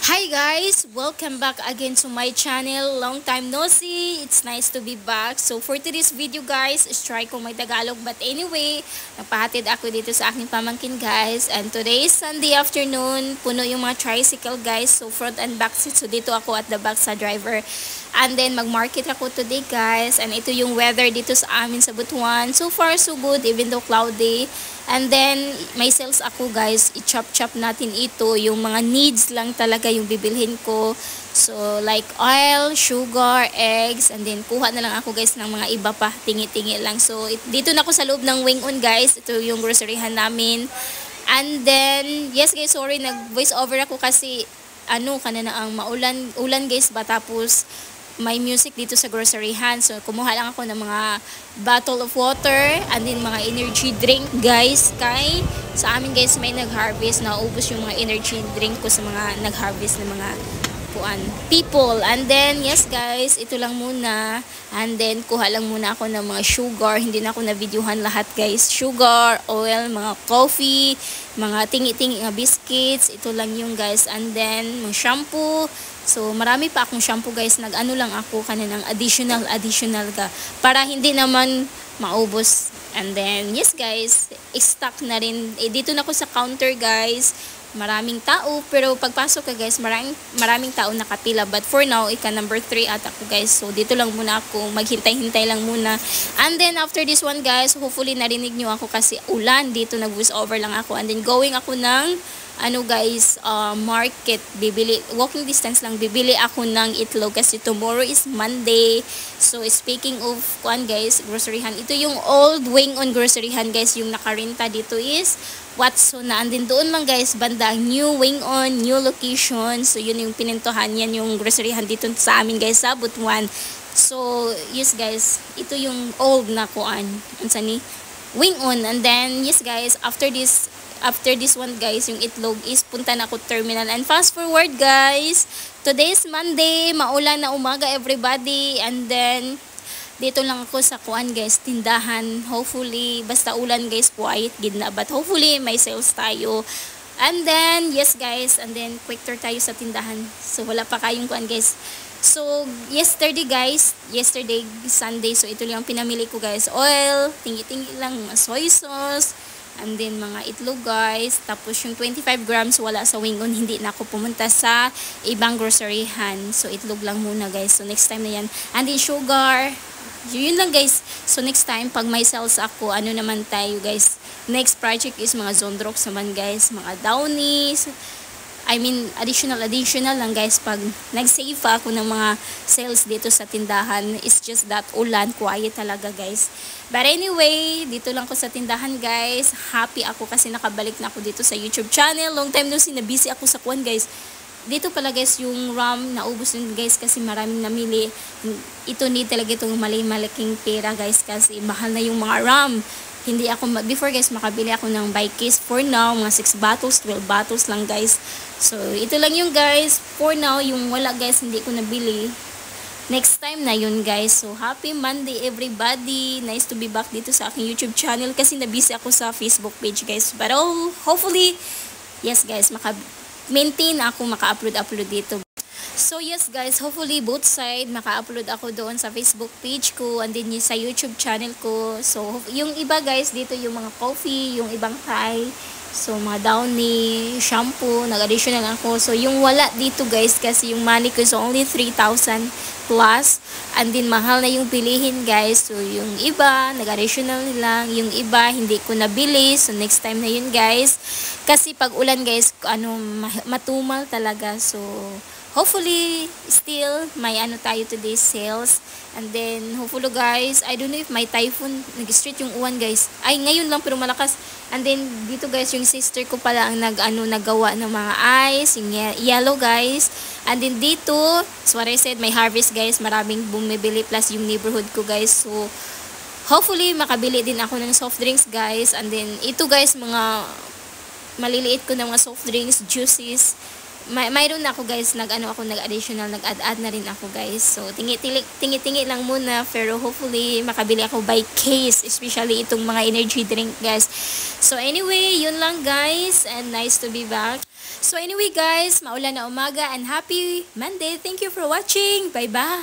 Hi guys! Welcome back again to my channel. Long time no see. It's nice to be back. So for today's video guys, try ko may Tagalog. But anyway, nagpahatid ako dito sa aking pamangkin guys. And today is Sunday afternoon. Puno yung mga tricycle guys. So front and back seat. So dito ako at the back sa driver. And then mag-market ako today guys. And ito yung weather dito sa amin sa Butuan. So far so good even though cloudy. And then, may sales ako guys, i-chop-chop natin ito, yung mga needs lang talaga yung bibilhin ko. So, like oil, sugar, eggs, and then kuha na lang ako guys ng mga iba pa, tingi-tingi lang. So, dito na ako sa loob ng Wing-On guys, ito yung groceryhan namin. And then, yes guys, sorry, nag-voice over ako kasi, kanina ang ulan guys ba, tapos, may music dito sa groceryhan. So, kumuha lang ako ng mga bottle of water and then mga energy drink, guys. Kay sa amin, guys, may nag-harvest. Naubos yung mga energy drink ko sa mga nag-harvest ng mga people. And then, yes, guys, ito lang muna. And then, kuha lang muna ako ng mga sugar. Hindi na ako na-videohan lahat, guys. Sugar, oil, mga coffee, mga tingi-tingi nga biscuits. Ito lang yung, guys. And then, mga shampoo. So, marami pa akong shampoo guys. Nag-ano lang ako kaninang additional ka. Para hindi naman maubos. And then, yes guys, stock na rin. Dito na ako sa counter guys. Maraming tao. Pero pagpasok ka guys, maraming tao nakapila. But for now, number 3 at ako guys. So, dito lang muna ako. Maghintay-hintay lang muna. And then, after this one guys, hopefully narinig nyo ako kasi ulan. Dito nag-voice over lang ako. And then, going ako ng market, walking distance lang, bibili ako ng itlog kasi tomorrow is Monday. So, speaking of guys, groceryhan, ito yung old Wing-On groceryhan guys, yung nakarenta dito is Watson na, and then doon lang guys, banda, new Wing-On, new location. So, yun yung pinintuhan, yan yung groceryhan dito sa amin guys, sa Butuan. So, yes guys, ito yung old na Wing-On. And then, yes guys, after this one guys, yung itlog is punta na ako terminal. And fast forward guys, today is Monday, maulan na umaga everybody. And then dito lang ako sa guys, tindahan. Hopefully basta ulan guys, quiet gidna, but hopefully may sales tayo. And then yes guys, and then quick tour tayo sa tindahan. So wala pa kayong guys. So yesterday Sunday, so ito lang pinamili ko guys, oil, tingi-tingi lang, soy sauce, and then mga itlog guys. Tapos yung 25 grams wala sa Wing-On, hindi na ako pumunta sa ibang groceryhan. So itlog lang muna guys. So next time na yan. And then sugar. Yun lang guys. So next time pag may sales ako, naman tayo guys. Next project is mga Zondrox naman guys. Mga Downies. Additional lang guys pag nag-save pa ako ng mga sales dito sa tindahan. It's just that ulan, quiet talaga guys. But anyway, dito lang ko sa tindahan guys. Happy ako kasi nakabalik na ako dito sa YouTube channel. Long time no sinabisi ako sa guys. Dito pala guys yung RAM, naubos din guys kasi maraming namili. Ito need talaga itong malaking pera guys kasi mahal na yung mga RAM. Hindi ako, before guys, makabili ako ng buy case. For now, mga 6 bottles, 12 bottles lang guys. So, ito lang yung guys. For now, yung wala guys, hindi ko nabili. Next time na yun guys. So, happy Monday everybody. Nice to be back dito sa aking YouTube channel kasi nabisi ako sa Facebook page guys. But hopefully, yes guys, maintain ako maka-upload dito. So yes guys, hopefully both side maka-upload ako doon sa Facebook page ko and then sa YouTube channel ko. So yung iba guys dito yung mga coffee, yung ibang Thai, so mga Downy, shampoo, nag-additional ako. So yung wala dito guys kasi yung money ko is only 3,000 plus and then mahal na yung bilihin guys. So yung iba nag-additional lang, yung iba hindi ko nabili. So next time na yun guys. Kasi pag ulan guys, matumal talaga. So hopefully, still, may tayo today sales. And then, hopefully guys, I don't know if may typhoon, nag-street yung uwan guys. Ay, ngayon lang pero malakas. And then, dito guys, yung sister ko pala ang nagawa ng mga ice, yung yellow guys. And then dito, as what I said, may harvest guys, maraming bumibili plus yung neighborhood ko guys. So, hopefully, makabili din ako ng soft drinks guys. And then, ito guys, mga maliliit ko na mga soft drinks, juices, mayroon na ako guys, nag-additional, nag-add na rin ako guys. So, tingi lang muna, pero hopefully, makabili ako by case, especially itong mga energy drink guys. So, anyway, yun lang guys, and nice to be back. So, anyway guys, maulan na umaga, and happy Monday. Thank you for watching. Bye-bye!